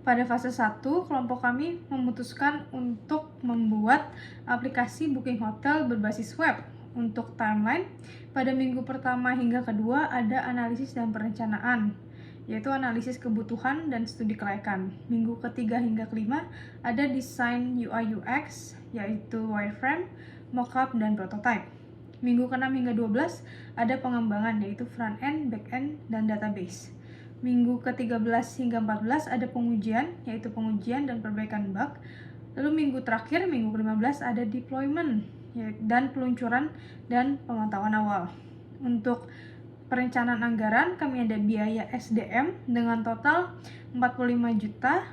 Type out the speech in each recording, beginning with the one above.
Pada fase 1, kelompok kami memutuskan untuk membuat aplikasi booking hotel berbasis web. Untuk timeline, pada minggu pertama hingga kedua ada analisis dan perencanaan, yaitu analisis kebutuhan dan studi kelayakan. Minggu ketiga hingga kelima ada desain UI UX, yaitu wireframe, mockup, dan prototype. Minggu ke-6 hingga 12 ada pengembangan, yaitu front end, back end, dan database. Minggu ke-13 hingga 14 ada pengujian, yaitu pengujian dan perbaikan bug. Lalu minggu terakhir, minggu ke-15 ada deployment dan peluncuran dan pemantauan awal. Untuk perencanaan anggaran, kami ada biaya SDM dengan total 45 juta,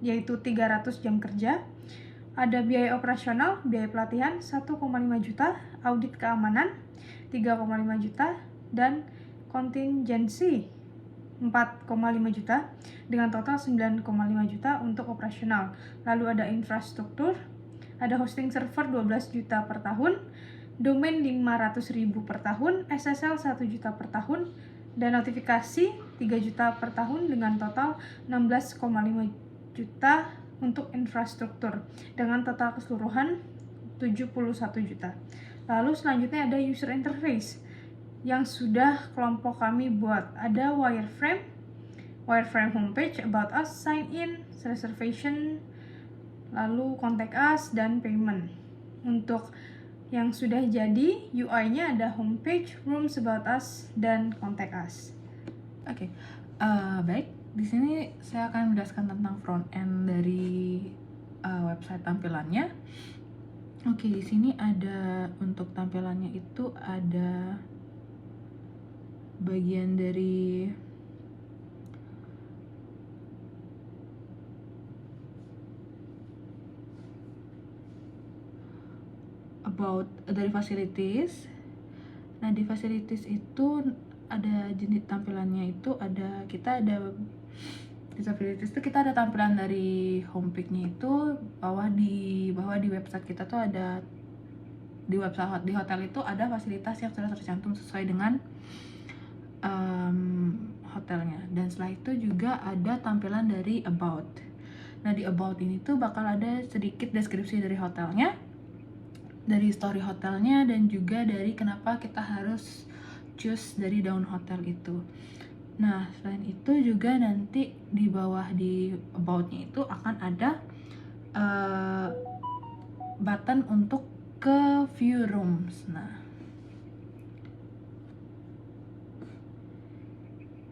yaitu 300 jam kerja. Ada biaya operasional, biaya pelatihan 1,5 juta, audit keamanan 3,5 juta, dan kontingensi 4,5 juta dengan total 9,5 juta untuk operasional. Lalu ada infrastruktur, ada hosting server 12 juta per tahun, domain 500.000 per tahun, SSL 1 juta per tahun, dan notifikasi 3 juta per tahun dengan total 16,5 juta untuk infrastruktur dengan total keseluruhan 71 juta. Lalu selanjutnya ada user interface yang sudah kelompok kami buat. Ada wireframe homepage, about us, sign in, reservation, lalu contact us, dan payment. Untuk yang sudah jadi, UI-nya ada homepage, rooms, about us, dan contact us. Oke, baik. Di sini saya akan menjelaskan tentang front end dari website tampilannya. Oke, di sini ada untuk tampilannya itu ada bagian dari about dari facilities. Nah, di facilities itu ada jenis tampilannya itu ada di facilities itu kita ada tampilan dari homepage-nya itu bahwa di website kita tuh ada di hotel itu ada fasilitas yang sudah tercantum sesuai dengan hotelnya. Dan setelah itu juga ada tampilan dari about. Nah, di about ini tuh bakal ada sedikit deskripsi dari hotelnya, dari story hotelnya, dan juga dari kenapa kita harus choose dari daun hotel itu. Nah, selain itu juga nanti di bawah di about-nya itu akan ada button untuk ke view rooms. Nah,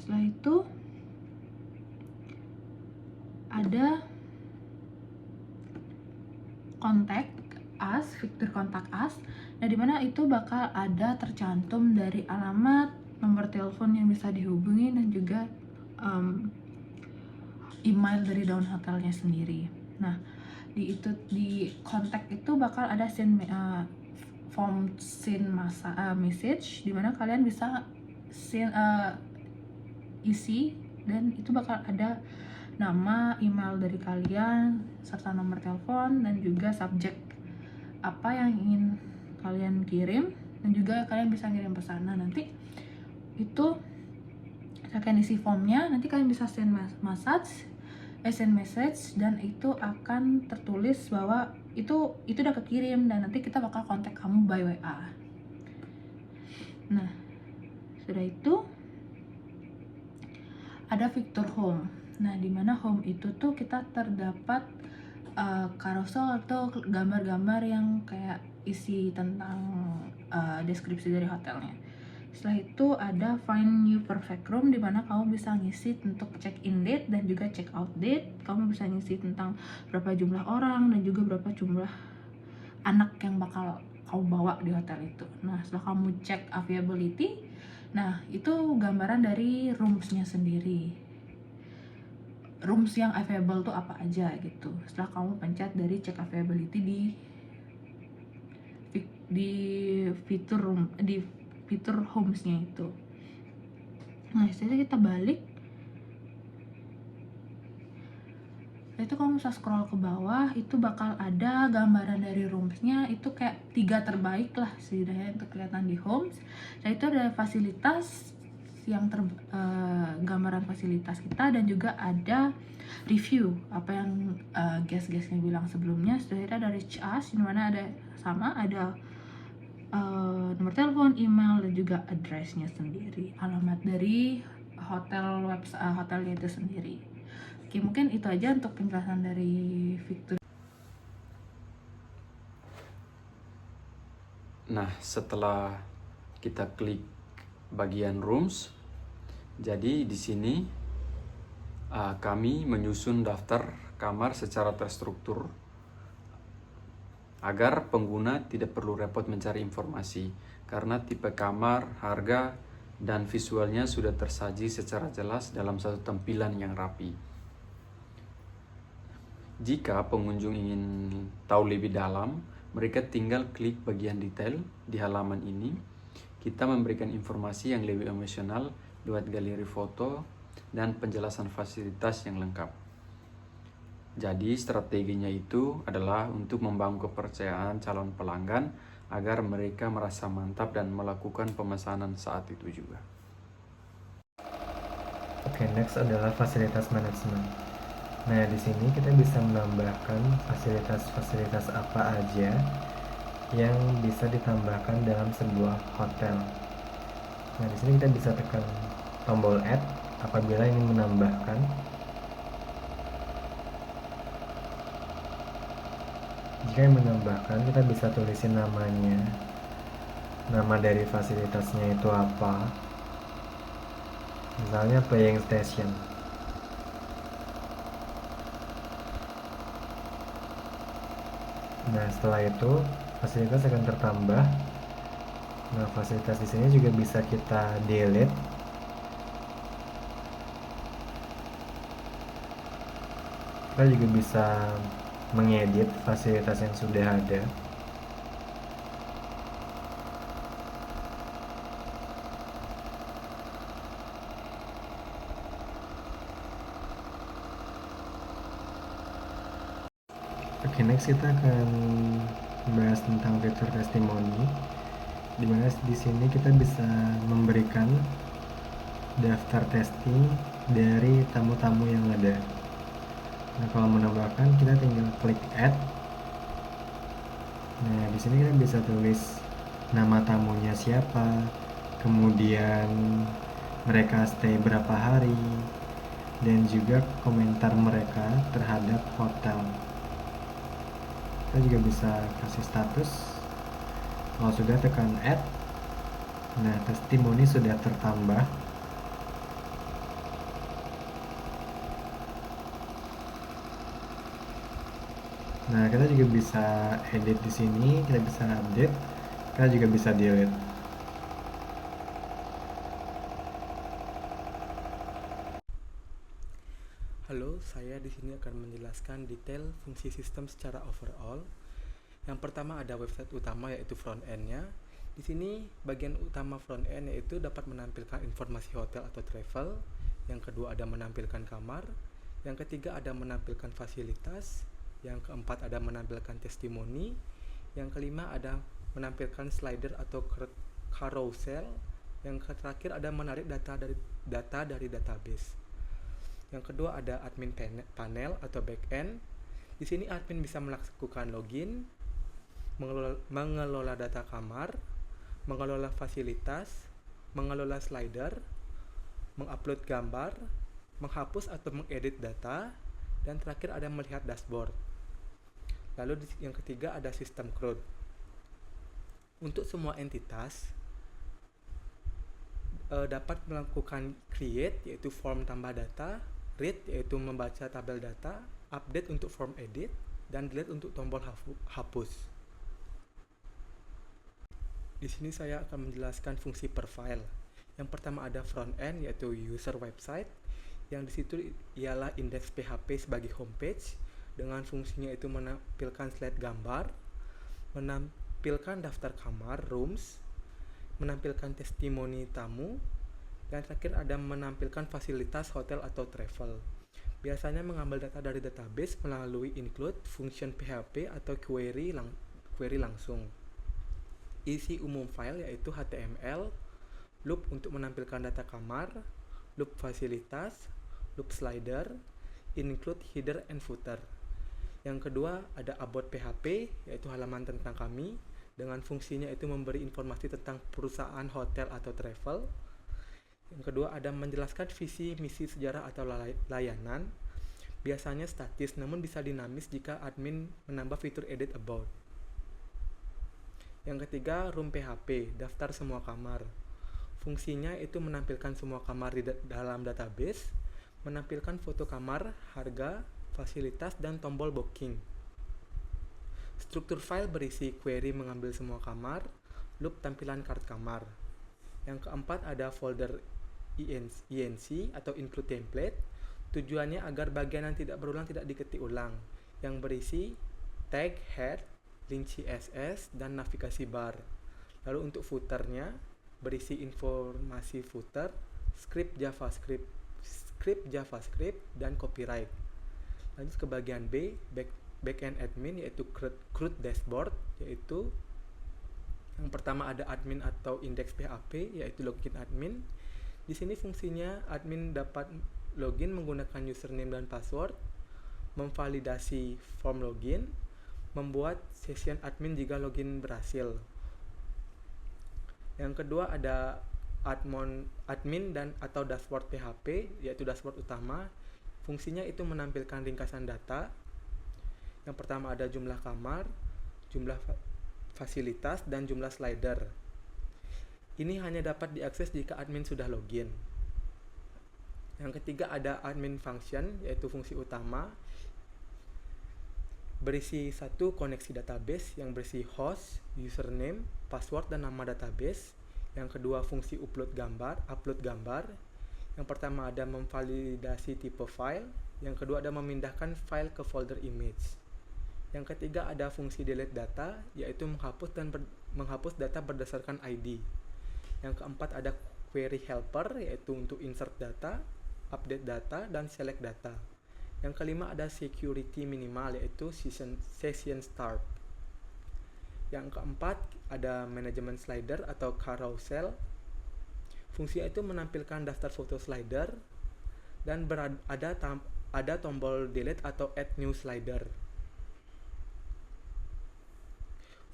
setelah itu ada contact us, fitur contact us. Nah, dimana itu bakal ada tercantum dari alamat, nomor telepon yang bisa dihubungi, dan juga email dari daun hotelnya sendiri. Nah, di contact itu bakal ada form message dimana kalian bisa isi, dan itu bakal ada nama, email dari kalian, serta nomor telepon, dan juga subjek apa yang ingin kalian kirim, dan juga kalian bisa ngirim pesan. Nah, nanti itu kalian isi formnya, nanti kalian bisa send message, dan itu akan tertulis bahwa itu udah kekirim, dan nanti kita bakal kontak kamu by WA. Nah, sudah itu ada fitur home. Nah, dimana home itu tuh kita terdapat carousel atau gambar-gambar yang kayak isi tentang deskripsi dari hotelnya. Setelah itu ada find new perfect room, dimana kamu bisa ngisi untuk check in date dan juga check out date. Kamu bisa ngisi tentang berapa jumlah orang dan juga berapa jumlah anak yang bakal kamu bawa di hotel itu. Nah, setelah kamu check availability, nah itu gambaran dari roomsnya sendiri, rooms yang available tuh apa aja gitu. Setelah kamu pencet dari check availability di fitur room, di fitur homesnya itu. Nah, setelah kita balik, itu kamu bisa scroll ke bawah, itu bakal ada gambaran dari roomsnya, itu kayak 3 terbaik lah setidaknya untuk kelihatan di homes. Nah, itu ada fasilitas yang gambaran fasilitas kita, dan juga ada review apa yang guest-guestnya bilang sebelumnya. Setelah itu ada reach us, di mana ada nomor telepon, email, dan juga addressnya sendiri, alamat dari hotelnya itu sendiri. Oke, mungkin itu aja untuk penjelasan dari Victor. Nah, setelah kita klik bagian rooms, jadi di sini kami menyusun daftar kamar secara terstruktur agar pengguna tidak perlu repot mencari informasi, karena tipe kamar, harga, dan visualnya sudah tersaji secara jelas dalam satu tampilan yang rapi. Jika pengunjung ingin tahu lebih dalam, mereka tinggal klik bagian detail di halaman ini. Kita memberikan informasi yang lebih emosional lewat galeri foto dan penjelasan fasilitas yang lengkap. Jadi strateginya itu adalah untuk membangun kepercayaan calon pelanggan agar mereka merasa mantap dan melakukan pemesanan saat itu juga. Oke, next adalah fasilitas manajemen. Nah, di sini kita bisa menambahkan fasilitas-fasilitas apa aja yang bisa ditambahkan dalam sebuah hotel. Nah, di sini kita bisa tekan tombol add apabila ingin menambahkan. Jika ingin menambahkan, kita bisa tulisin namanya, nama dari fasilitasnya itu apa, misalnya playing station. Nah, setelah itu fasilitas akan tertambah. Nah, fasilitas di sini juga bisa kita delete. Kita juga bisa mengedit fasilitas yang sudah ada. Oke, next kita akan membahas tentang fitur testimoni, dimana di sini kita bisa memberikan daftar testing dari tamu-tamu yang ada. Nah, kalau menambahkan, kita tinggal klik add. Nah, di sini kita bisa tulis nama tamunya siapa, kemudian mereka stay berapa hari, dan juga komentar mereka terhadap hotel. Kita juga bisa kasih status. Kalau sudah, tekan add. Nah, testimoni sudah tertambah. Nah, kita juga bisa edit di sini, kita bisa update, kita juga bisa delete. Halo, saya di sini akan menjelaskan detail fungsi sistem secara overall. Yang pertama ada website utama, yaitu front end-nya. Di sini bagian utama front end yaitu dapat menampilkan informasi hotel atau travel. Yang kedua ada menampilkan kamar. Yang ketiga ada menampilkan fasilitas. Yang keempat ada menampilkan testimoni. Yang kelima ada menampilkan slider atau carousel. Yang terakhir ada menarik data dari database. Yang kedua ada admin panel atau backend. Di sini admin bisa melakukan login, mengelola data kamar, mengelola fasilitas, mengelola slider, mengupload gambar, menghapus atau mengedit data, dan terakhir ada melihat dashboard. Lalu yang ketiga ada sistem CRUD. Untuk semua entitas dapat melakukan create yaitu form tambah data, read yaitu membaca tabel data, update untuk form edit, dan delete untuk tombol hapus. Di sini saya akan menjelaskan fungsi per file. Yang pertama ada front end yaitu user website, yang di situ ialah index PHP sebagai homepage dengan fungsinya itu menampilkan slide gambar, menampilkan daftar kamar rooms, menampilkan testimoni tamu, dan terakhir ada menampilkan fasilitas hotel atau travel. Biasanya mengambil data dari database melalui include, function PHP, atau query langsung. Isi umum file yaitu HTML, loop untuk menampilkan data kamar, loop fasilitas, loop slider, include header and footer. Yang kedua ada about PHP, yaitu halaman tentang kami, dengan fungsinya itu memberi informasi tentang perusahaan hotel atau travel. Yang kedua ada menjelaskan visi, misi, sejarah atau layanan, biasanya statis namun bisa dinamis jika admin menambah fitur edit about. Yang ketiga room PHP, daftar semua kamar. Fungsinya itu menampilkan semua kamar di dalam database, menampilkan foto kamar, harga, fasilitas, dan tombol booking. Struktur file berisi query mengambil semua kamar, loop tampilan card kamar. Yang keempat ada folder INC atau include template. Tujuannya agar bagian yang tidak berulang tidak diketik ulang, yang berisi tag, head, link CSS, dan navigasi bar. Lalu untuk footernya berisi informasi footer, script JavaScript, dan copyright. Lanjut ke bagian B, backend admin, yaitu CRUD dashboard, yaitu yang pertama ada admin atau index PHP, yaitu login admin. Di sini fungsinya admin dapat login menggunakan username dan password, memvalidasi form login, membuat session admin jika login berhasil. Yang kedua ada admin dan atau dashboard PHP, yaitu dashboard utama. Fungsinya itu menampilkan ringkasan data. Yang pertama ada jumlah kamar, jumlah fasilitas, dan jumlah slider. Ini hanya dapat diakses jika admin sudah login. Yang ketiga ada admin function, yaitu fungsi utama, berisi satu koneksi database yang berisi host, username, password, dan nama database. Yang kedua fungsi upload gambar. Yang pertama ada memvalidasi tipe file. Yang kedua ada memindahkan file ke folder image. Yang ketiga ada fungsi delete data, yaitu menghapus data berdasarkan ID. Yang keempat ada query helper, yaitu untuk insert data, update data, dan select data. Yang kelima ada security minimal, yaitu session start. Yang keempat ada management slider atau carousel. Fungsinya itu menampilkan daftar foto slider dan ada tombol delete atau add new slider.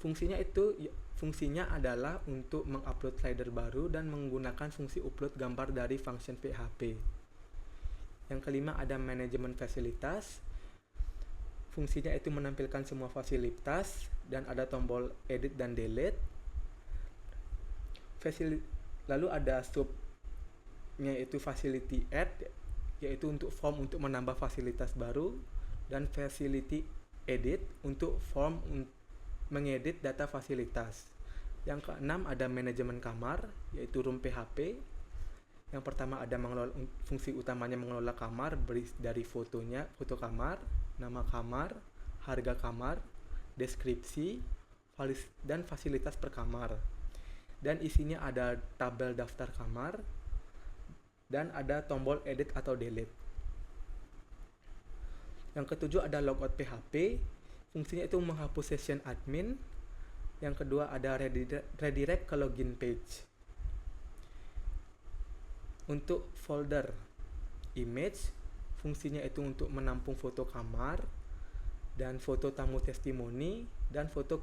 Fungsinya adalah untuk mengupload slider baru dan menggunakan fungsi upload gambar dari function PHP. Yang kelima ada manajemen fasilitas. Fungsinya itu menampilkan semua fasilitas dan ada tombol edit dan delete. Lalu ada subnya itu facility add, yaitu untuk form untuk menambah fasilitas baru, dan facility edit untuk form mengedit data fasilitas. Yang keenam ada manajemen kamar, yaitu room PHP. Yang pertama ada fungsi utamanya mengelola kamar dari foto kamar, nama kamar, harga kamar, deskripsi, dan fasilitas per kamar. Dan isinya ada tabel daftar kamar dan ada tombol edit atau delete. Yang ketujuh ada logout PHP. Fungsinya itu menghapus session admin. Yang kedua ada redirect ke login page. Untuk folder image, fungsinya itu untuk menampung foto kamar dan foto tamu testimoni dan foto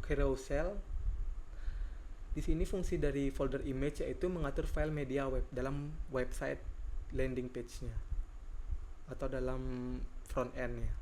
carousel. Di sini fungsi dari folder image yaitu mengatur file media web dalam website landing page-nya atau dalam front end-nya.